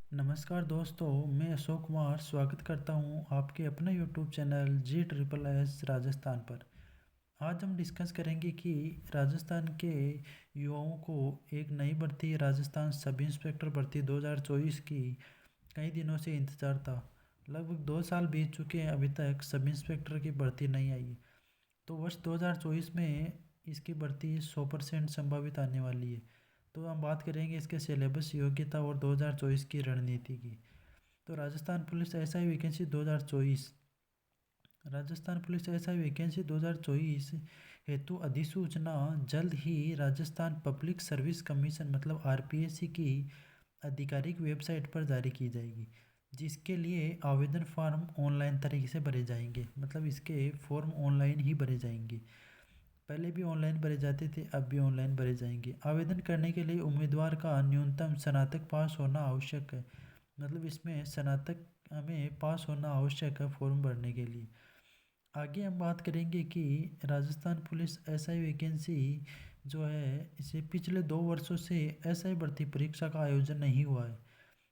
नमस्कार दोस्तों, मैं अशोक कुमार स्वागत करता हूं आपके अपने यूट्यूब चैनल GSSS राजस्थान पर। आज हम डिस्कस करेंगे कि राजस्थान के युवाओं को एक नई भर्ती राजस्थान सब इंस्पेक्टर भर्ती 2024 की कई दिनों से इंतज़ार था। लगभग 2 साल बीत चुके हैं, अभी तक सब इंस्पेक्टर की भर्ती नहीं आई। तो वर्ष 2024 में इसकी भर्ती 100% संभावित आने वाली है। तो हम बात करेंगे इसके सिलेबस, योग्यता और 2024 की रणनीति की। तो Rajasthan police SI vacancy 2024। Rajasthan police SI vacancy 2024 हेतु अधिसूचना जल्द ही राजस्थान पब्लिक सर्विस कमीशन मतलब आरपीएससी की आधिकारिक वेबसाइट पर जारी की जाएगी, जिसके लिए आवेदन फॉर्म ऑनलाइन तरीके से भरे जाएंगे। मतलब इसके फॉर्म ऑनलाइन ही भरे जाएंगे। पहले भी ऑनलाइन भरे जाते थे, अब भी ऑनलाइन भरे जाएंगे। आवेदन करने के लिए उम्मीदवार का न्यूनतम स्नातक पास होना आवश्यक है। मतलब इसमें स्नातक हमें पास होना आवश्यक है फॉर्म भरने के लिए। आगे हम बात करेंगे कि राजस्थान पुलिस एसआई वैकेंसी जो है, इसे पिछले 2 वर्षों से एसआई भर्ती परीक्षा का आयोजन नहीं हुआ है।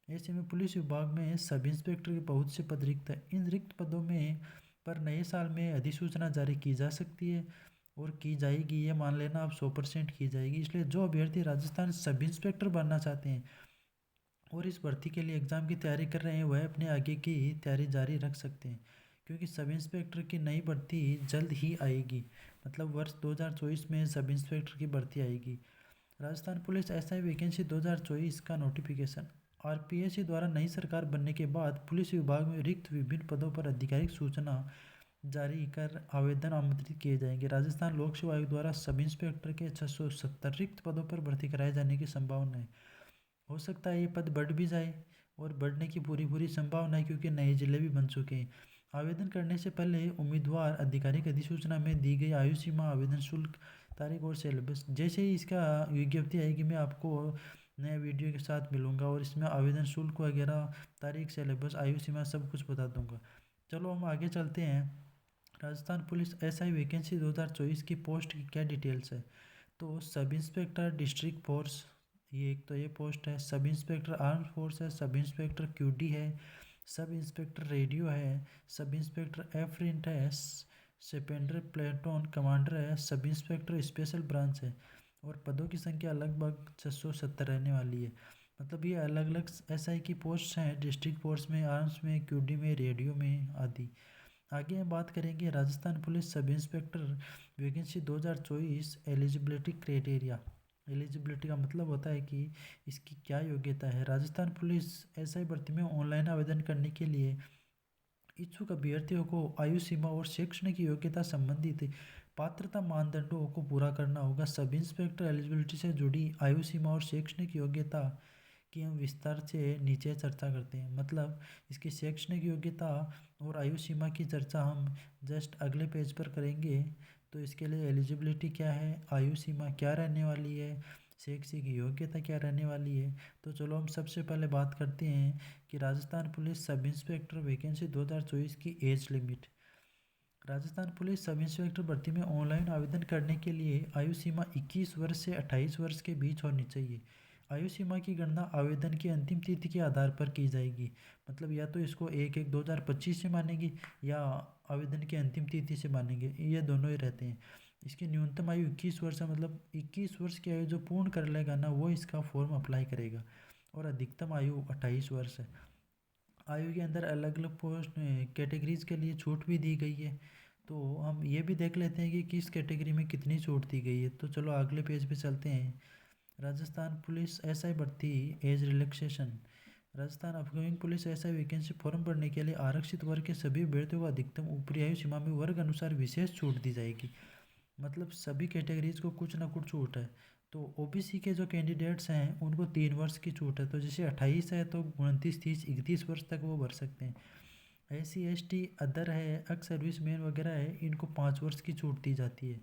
ऐसे में पुलिस विभाग में सब इंस्पेक्टर के बहुत से पद रिक्त है। इन रिक्त पदों में पर नए साल में अधिसूचना जारी की जा सकती है और की जाएगी, ये मान लेना आप 100% की जाएगी। इसलिए जो अभ्यर्थी राजस्थान सब इंस्पेक्टर बनना चाहते हैं और इस भर्ती के लिए एग्ज़ाम की तैयारी कर रहे हैं, वह अपने आगे की तैयारी जारी रख सकते हैं, क्योंकि सब इंस्पेक्टर की नई भर्ती जल्द ही आएगी। मतलब वर्ष 2024 में सब इंस्पेक्टर की भर्ती आएगी। राजस्थान पुलिस एसआई वैकेंसी 2024 का नोटिफिकेशन। आरपीएससी द्वारा नई सरकार बनने के बाद पुलिस विभाग में रिक्त विभिन्न पदों पर आधिकारिक सूचना जारी कर आवेदन आमंत्रित किए जाएंगे। राजस्थान लोक सेवा आयोग द्वारा सब इंस्पेक्टर के 670 रिक्त पदों पर भर्ती कराए जाने की संभावना है। हो सकता है ये पद बढ़ भी जाए और बढ़ने की पूरी पूरी संभावना है, क्योंकि नए जिले भी बन चुके हैं। आवेदन करने से पहले उम्मीदवार आधिकारिक अधिसूचना में दी गई आयु सीमा, आवेदन शुल्क, तारीख और सिलेबस, जैसे ही इसका विज्ञप्ति आएगी मैं आपको नए वीडियो के साथ मिलूंगा और इसमें आवेदन शुल्क वगैरह, तारीख, सिलेबस, आयु सीमा सब कुछ बता दूंगा। चलो हम आगे चलते हैं। राजस्थान पुलिस एसआई वैकेंसी 2024 की पोस्ट की क्या डिटेल्स है। तो सब इंस्पेक्टर डिस्ट्रिक्ट फोर्स, ये एक तो ये पोस्ट है। सब इंस्पेक्टर आर्म फोर्स है, सब इंस्पेक्टर क्यूडी है, सब इंस्पेक्टर रेडियो है, सब इंस्पेक्टर एफरेंट है, सेपेंडर प्लेटून कमांडर है, सब इंस्पेक्टर स्पेशल ब्रांच है। और पदों की संख्या लगभग 670 रहने वाली है। मतलब ये अलग अलग एसआई की पोस्ट हैं, डिस्ट्रिक्ट फोर्स में, आर्म्स में, क्यूडी में, रेडियो में आदि। आगे हम बात करेंगे Rajasthan police sub inspector vacancy 2024 eligibility criteria. Eligibility का मतलब होता है कि इसकी क्या योग्यता है। राजस्थान पुलिस एसआई भर्ती में ऑनलाइन आवेदन करने के लिए इच्छुक अभ्यर्थियों को आयु सीमा और शैक्षणिक योग्यता संबंधित पात्रता मानदंडों को पूरा करना होगा। सब इंस्पेक्टर एलिजिबिलिटी से जुड़ी आयु सीमा और शैक्षणिक योग्यता की हम विस्तार से नीचे चर्चा करते हैं। मतलब इसकी शैक्षणिक योग्यता और आयु सीमा की चर्चा हम जस्ट अगले पेज पर करेंगे। तो इसके लिए एलिजिबिलिटी क्या है, आयु सीमा क्या रहने वाली है, शैक्षिक योग्यता क्या रहने वाली है। तो चलो हम सबसे पहले बात करते हैं कि Rajasthan police sub inspector vacancy 2024 की age limit. Rajasthan police sub inspector भर्ती में ऑनलाइन आवेदन करने के लिए आयु सीमा 21 वर्ष से 28 वर्ष के बीच होनी चाहिए। आयु सीमा की गणना आवेदन की अंतिम तिथि के आधार पर की जाएगी। मतलब या तो इसको 1/1/2025 से मानेंगे या आवेदन की अंतिम तिथि से मानेंगे, ये दोनों ही रहते हैं। इसकी न्यूनतम आयु 21 वर्ष है, मतलब 21 वर्ष की आयु जो पूर्ण कर लेगा ना, वो इसका फॉर्म अप्लाई करेगा। और अधिकतम आयु 28 वर्ष है। आयु के अंदर अलग अलग पोस्ट कैटेगरीज के लिए छूट भी दी गई है। तो हम ये भी देख लेते हैं कि किस कैटेगरी में कितनी छूट दी गई है। तो चलो अगले पेज पे चलते हैं। राजस्थान पुलिस एसआई भर्ती age relaxation. Rajasthan upcoming police SI vacancy form भरने के लिए आरक्षित वर्ग के सभी अभ्यर्थियों को अधिकतम ऊपरी आयु सीमा में वर्ग अनुसार विशेष छूट दी जाएगी। मतलब सभी कैटेगरीज को कुछ ना कुछ छूट है। तो ओबीसी के जो कैंडिडेट्स हैं उनको 3 वर्ष की छूट है। तो जैसे 28 है तो 29, 30, 31 वर्ष तक वो भर सकते हैं। SC ST अदर है, एक्स सर्विस मैन वगैरह है, इनको 5 वर्ष की छूट दी जाती है।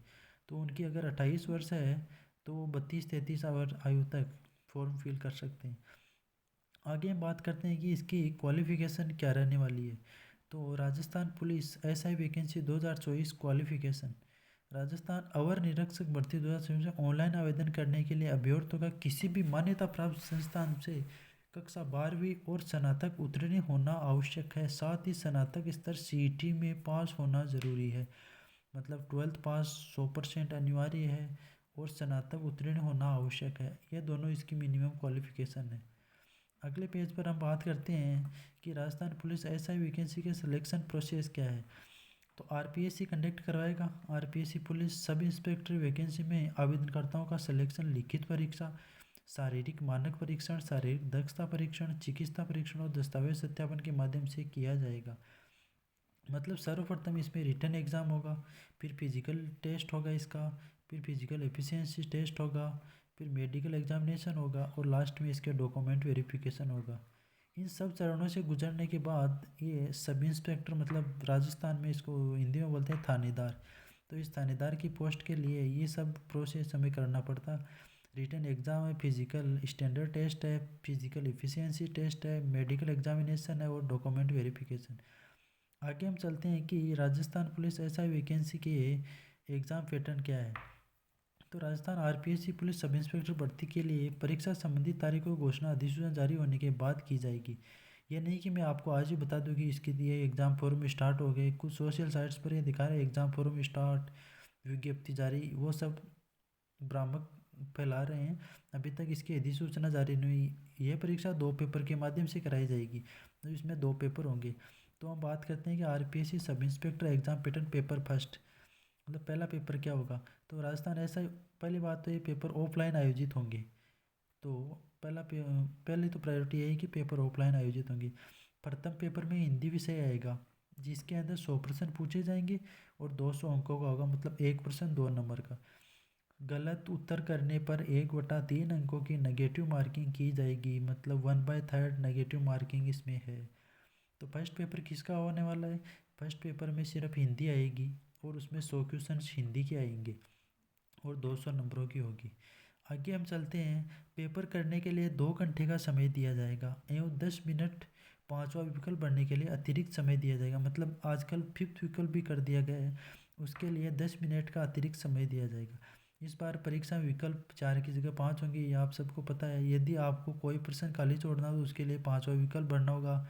तो उनकी अगर 28 वर्ष है तो वो 32-33 आयु तक फॉर्म फिल कर सकते हैं। आगे हम बात करते हैं कि इसकी क्वालिफ़िकेशन क्या रहने वाली है। तो Rajasthan police SI vacancy 2024 qualification. Rajasthan अवर निरीक्षक भर्ती 2024 में ऑनलाइन आवेदन करने के लिए अभ्यर्थियों का किसी भी मान्यता प्राप्त संस्थान से कक्षा 12वीं और स्नातक उत्तीर्ण होना आवश्यक है। साथ ही स्नातक स्तर सीईटी में पास होना ज़रूरी है। मतलब 12th पास 100% अनिवार्य है और स्नातक उत्तीर्ण होना आवश्यक है। ये दोनों इसकी मिनिमम क्वालिफिकेशन है। अगले पेज पर हम बात करते हैं कि राजस्थान पुलिस एसआई वैकेंसी के सिलेक्शन प्रोसेस क्या है। तो आरपीएससी कंडक्ट करवाएगा। RPSC police sub inspector vacancy में आवेदनकर्ताओं का सिलेक्शन लिखित परीक्षा, शारीरिक मानक परीक्षण, शारीरिक दक्षता परीक्षण, चिकित्सा परीक्षण और दस्तावेज सत्यापन के माध्यम से किया जाएगा। मतलब सर्वप्रथम इसमें रिटन एग्ज़ाम होगा, फिर फिजिकल टेस्ट होगा इसका, फिर फिजिकल एफिशिएंसी टेस्ट होगा, फिर मेडिकल एग्जामिनेशन होगा और लास्ट में इसके डॉक्यूमेंट वेरिफिकेशन होगा। इन सब चरणों से गुजरने के बाद ये सब इंस्पेक्टर, मतलब राजस्थान में इसको हिंदी में बोलते हैं थानेदार, तो इस थानेदार की पोस्ट के लिए ये सब प्रोसेस हमें करना पड़ता। रिटन एग्ज़ाम है, फिजिकल स्टैंडर्ड टेस्ट है, फिजिकल एफिशिएंसी टेस्ट है, मेडिकल एग्जामिनेशन है और डॉक्यूमेंट वेरिफिकेशन। आगे हम चलते हैं कि राजस्थान पुलिस एसआई वैकेंसी के एग्ज़ाम पैटर्न क्या है। तो Rajasthan RPSC police sub inspector भर्ती के लिए परीक्षा संबंधी तारीखों की घोषणा अधिसूचना जारी होने के बाद की जाएगी। ये नहीं कि मैं आपको आज ही बता दूं कि इसके लिए एग्ज़ाम फॉर्म स्टार्ट हो गए। कुछ सोशल साइट्स पर ये दिखा रहे हैं एग्ज़ाम फॉर्म स्टार्ट, विज्ञप्ति जारी, वो सब भ्रामक फैला रहे हैं। अभी तक इसकी अधिसूचना जारी नहीं हुई। यह परीक्षा 2 पेपर के माध्यम से कराई जाएगी, तो इसमें 2 पेपर होंगे। तो हम बात करते हैं कि RPSC sub inspector exam pattern paper first, मतलब पहला पेपर क्या होगा। तो राजस्थान ऐसा, पहली बात तो ये पेपर ऑफलाइन आयोजित होंगे। तो पहले तो प्रायोरिटी यही कि पेपर ऑफलाइन आयोजित होंगे। प्रथम पेपर में हिंदी विषय आएगा, जिसके अंदर 100% पूछे जाएंगे और 200 अंकों का होगा, मतलब 1% 2 नंबर का। गलत उत्तर करने पर 1/3 अंकों की नेगेटिव मार्किंग की जाएगी, मतलब 1/3 नेगेटिव मार्किंग इसमें है। तो फर्स्ट पेपर किसका होने वाला है। फर्स्ट पेपर में सिर्फ हिंदी आएगी और उसमें 100 क्वेश्चन हिंदी के आएंगे और 200 नंबरों की होगी। आगे हम चलते हैं। पेपर करने के लिए 2 घंटे का समय दिया जाएगा एवं 10 मिनट पांचवा विकल्प भरने के लिए अतिरिक्त समय दिया जाएगा। मतलब आजकल फिफ्थ विकल्प भी कर दिया गया है, उसके लिए 10 मिनट का अतिरिक्त समय दिया जाएगा। इस बार परीक्षा में विकल्प 4 की जगह 5 होंगे, ये आप सबको पता है। यदि आपको कोई प्रश्न खाली छोड़ना हो तो उसके लिए 5वां विकल्प भरना होगा।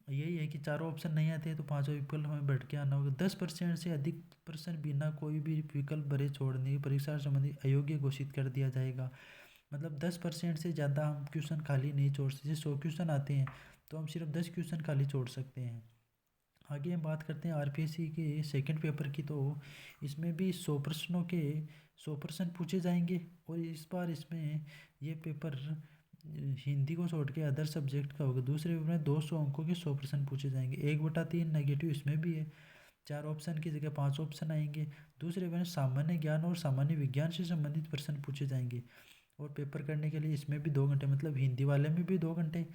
यही है कि चारों ऑप्शन नहीं आते हैं तो 5वां विकल्प हमें भर के आना होगा। 10% से अधिक प्रश्न बिना कोई भी विकल्प भरे छोड़ने की परीक्षा संबंधी अयोग्य घोषित कर दिया जाएगा। मतलब 10% से ज़्यादा हम क्वेश्चन खाली नहीं छोड़ सकते। जैसे 100 क्वेश्चन आते हैं तो हम सिर्फ 10 क्वेश्चन खाली छोड़ सकते हैं। आगे हम बात करते हैं आरपीएससी के सेकंड पेपर की। तो इसमें भी 100 प्रश्नों के 100 प्रश्न पूछे जाएंगे और इस बार इसमें ये पेपर हिंदी को छोड़ के अदर सब्जेक्ट का होगा। दूसरे पेपर में 200 अंकों के 100 प्रश्न पूछे जाएंगे। 1/3 नेगेटिव इसमें भी है, 4 ऑप्शन की जगह 5 ऑप्शन आएंगे। दूसरे पेपर में सामान्य ज्ञान और सामान्य विज्ञान से संबंधित प्रश्न पूछे जाएंगे और पेपर करने के लिए इसमें भी 2 घंटे, मतलब हिंदी वाले में भी 2 घंटे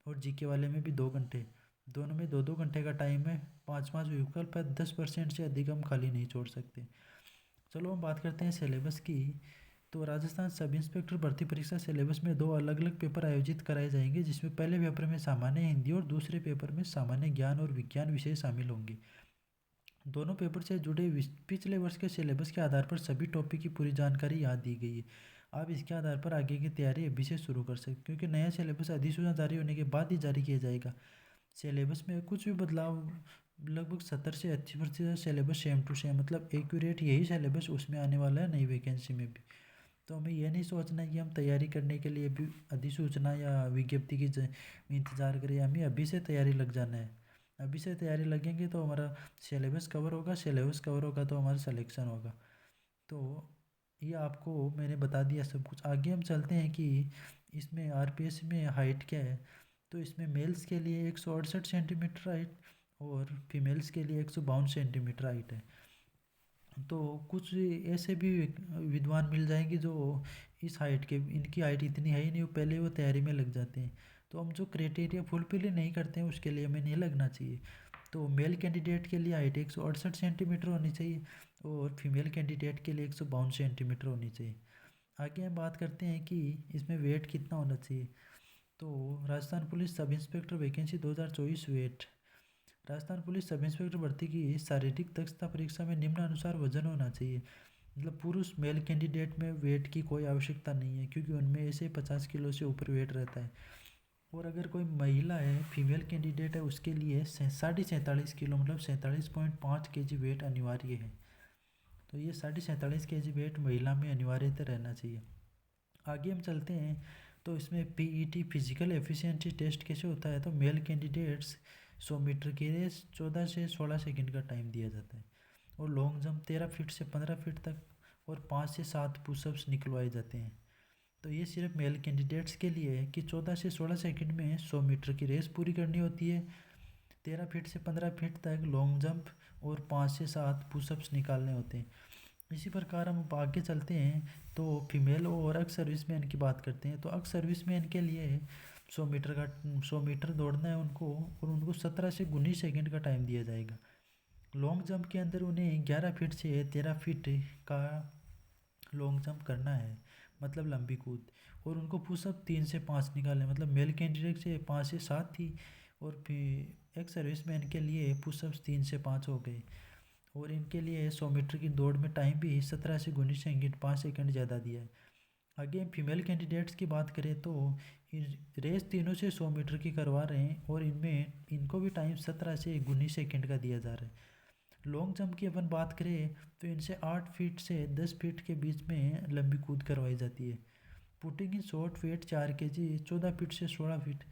और जीके वाले में भी 2 घंटे, दोनों में 2-2 घंटे का टाइम है। 5-5 विकल्प है, 10% से अधिक हम खाली नहीं छोड़ सकते। चलो हम बात करते हैं सिलेबस की। तो राजस्थान सब इंस्पेक्टर भर्ती परीक्षा सिलेबस में 2 अलग अलग पेपर आयोजित कराए जाएंगे, जिसमें पहले पेपर में सामान्य हिंदी और दूसरे पेपर में सामान्य ज्ञान और विज्ञान विषय शामिल होंगे। दोनों पेपर से जुड़े पिछले वर्ष के सिलेबस के आधार पर सभी टॉपिक की पूरी जानकारी यहाँ दी गई है। आप इसके आधार पर आगे की तैयारी अभी से शुरू कर सकते, क्योंकि नया सिलेबस अधिसूचना जारी होने के बाद ही जारी किया जाएगा। सिलेबस में कुछ भी बदलाव, लगभग 70 से 80% सिलेबस सेम टू सेम, मतलब एक्यूरेट यही सिलेबस उसमें आने वाला है नई वैकेंसी में भी। तो हमें यह नहीं सोचना है कि हम तैयारी करने के लिए भी अधिसूचना या विज्ञप्ति की इंतज़ार करें। हमें अभी से तैयारी लग जाना है। अभी से तैयारी लगेंगे तो हमारा सिलेबस कवर होगा, सिलेबस कवर होगा तो हमारा सिलेक्शन होगा। तो ये आपको मैंने बता दिया सब कुछ। आगे हम चलते हैं कि इसमें आरपीएस में हाइट क्या है। तो इसमें मेल्स के लिए 168 सेंटीमीटर हाइट और फीमेल्स के लिए 152 सेंटीमीटर हाइट है। तो कुछ ऐसे भी विद्वान मिल जाएंगे जो इस हाइट के, इनकी हाइट इतनी है ही नहीं, वो पहले वो तैयारी में लग जाते हैं। तो हम जो क्राइटेरिया फुलफिल ही नहीं करते हैं उसके लिए हमें नहीं लगना चाहिए। तो मेल कैंडिडेट के लिए हाइट 168 सेंटीमीटर होनी चाहिए और फीमेल कैंडिडेट के लिए 152 सेंटीमीटर होनी चाहिए। आगे हम बात करते हैं कि इसमें वेट कितना होना चाहिए। तो Rajasthan police sub inspector vacancy 2024 weight. Rajasthan police sub inspector भर्ती की शारीरिक दक्षता परीक्षा में निम्नानुसार वजन होना चाहिए। मतलब पुरुष मेल कैंडिडेट में वेट की कोई आवश्यकता नहीं है, क्योंकि उनमें ऐसे 50 किलो से ऊपर वेट रहता है। और अगर कोई महिला है, फीमेल कैंडिडेट है, उसके लिए 47.5 किलो मतलब 47.5 kg वेट अनिवार्य है। तो ये 47.5 kg वेट महिला में अनिवार्यतः रहना चाहिए। आगे हम चलते हैं। तो इसमें पीईटी फिजिकल एफिशिएंसी टेस्ट कैसे होता है। तो मेल कैंडिडेट्स 100 मीटर की रेस 14 से 16 सेकंड का टाइम दिया जाता है, और लॉन्ग जंप 13 फीट से 15 फीट तक और 5 से 7 पुशअप्स निकलवाए जाते हैं। तो ये सिर्फ मेल कैंडिडेट्स के लिए है कि 14 से 16 सेकंड में 100 मीटर की रेस पूरी करनी होती है, 13 फीट से 15 फीट तक लॉन्ग जंप और 5 से 7 पुशअप्स निकालने होते हैं। इसी प्रकार हम आगे चलते हैं। तो फीमेल और एक्स सर्विसमैन की बात करते हैं। तो एक्स सर्विसमैन के लिए 100 मीटर दौड़ना है उनको, और उनको 17 से 19 सेकंड का टाइम दिया जाएगा। लॉन्ग जंप के अंदर उन्हें 11 फीट से 13 फीट का लॉन्ग जंप करना है, मतलब लंबी कूद। और उनको पुशअप 3 से 5 निकालने, मतलब मेल कैंडिडेट से 5 से 7 थी, और फिर एक्स सर्विसमैन के लिए पुशअप्स 3 से 5 हो गए। और इनके लिए 100 मीटर की दौड़ में टाइम भी 17 से 19 सेकंड, 5 सेकंड ज़्यादा दिया है। आगे हम फीमेल कैंडिडेट्स की बात करें तो रेस तीनों से 100 मीटर की करवा रहे हैं, और इनमें इनको भी टाइम 17 से 19 सेकंड का दिया जा रहा है। लॉन्ग जंप की अपन बात करें तो इनसे 8 फीट से 10 फीट के बीच में लंबी कूद करवाई जाती है। Putting in shot weight 4 kg 14 feet से 16 फीट,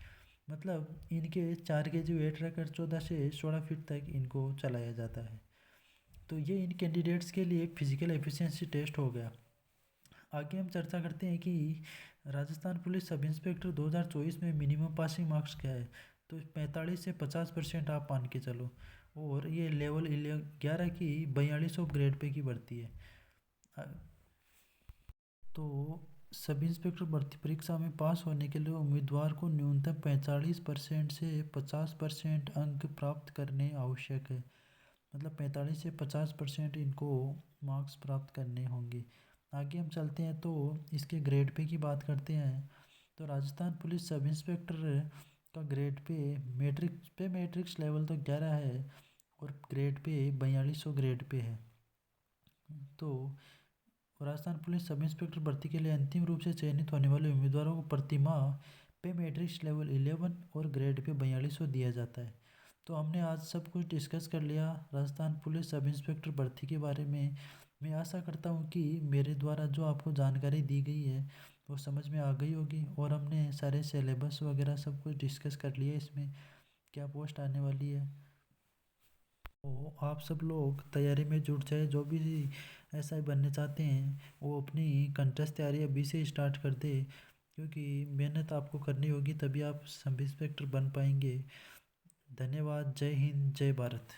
मतलब इनके 4 kg वेट रखकर 14 से 16 फीट तक इनको चलाया जाता है। तो ये इन कैंडिडेट्स के लिए फिजिकल एफिशिएंसी टेस्ट हो गया। आगे हम चर्चा करते हैं कि राजस्थान पुलिस सब इंस्पेक्टर 2024 में मिनिमम पासिंग मार्क्स क्या है। तो 45 से 50% आप मान के चलो, और ये लेवल 11 की 4200 ग्रेड पे की भर्ती है। अ, तो सब इंस्पेक्टर भर्ती परीक्षा में पास होने के लिए उम्मीदवार को न्यूनतम 45% से 50% अंक प्राप्त करने आवश्यक है, मतलब 45 से 50% इनको मार्क्स प्राप्त करने होंगे। आगे हम चलते हैं। तो इसके ग्रेड पे की बात करते हैं। तो राजस्थान पुलिस सब इंस्पेक्टर का ग्रेड मैट्रिक्स लेवल तो 11 है, और ग्रेड पे 4200 ग्रेड पे है। तो राजस्थान पुलिस सब इंस्पेक्टर भर्ती के लिए अंतिम रूप से चयनित होने वाले उम्मीदवारों को प्रतिमाह पे मैट्रिक्स लेवल 11 और ग्रेड पे 4200 दिया जाता है। तो हमने आज सब कुछ डिस्कस कर लिया राजस्थान पुलिस सब इंस्पेक्टर भर्ती के बारे में। मैं आशा करता हूँ कि मेरे द्वारा जो आपको जानकारी दी गई है वो समझ में आ गई होगी, और हमने सारे सिलेबस वगैरह सब कुछ डिस्कस कर लिया, इसमें क्या पोस्ट आने वाली है। तो आप सब लोग तैयारी में जुट जाए, जो भी एसआई बनने चाहते हैं वो अपनी कंटेस्ट तैयारी अभी से स्टार्ट कर दे, क्योंकि मेहनत आपको करनी होगी, तभी आप सब इंस्पेक्टर बन पाएंगे। धन्यवाद। जय हिंद, जय भारत।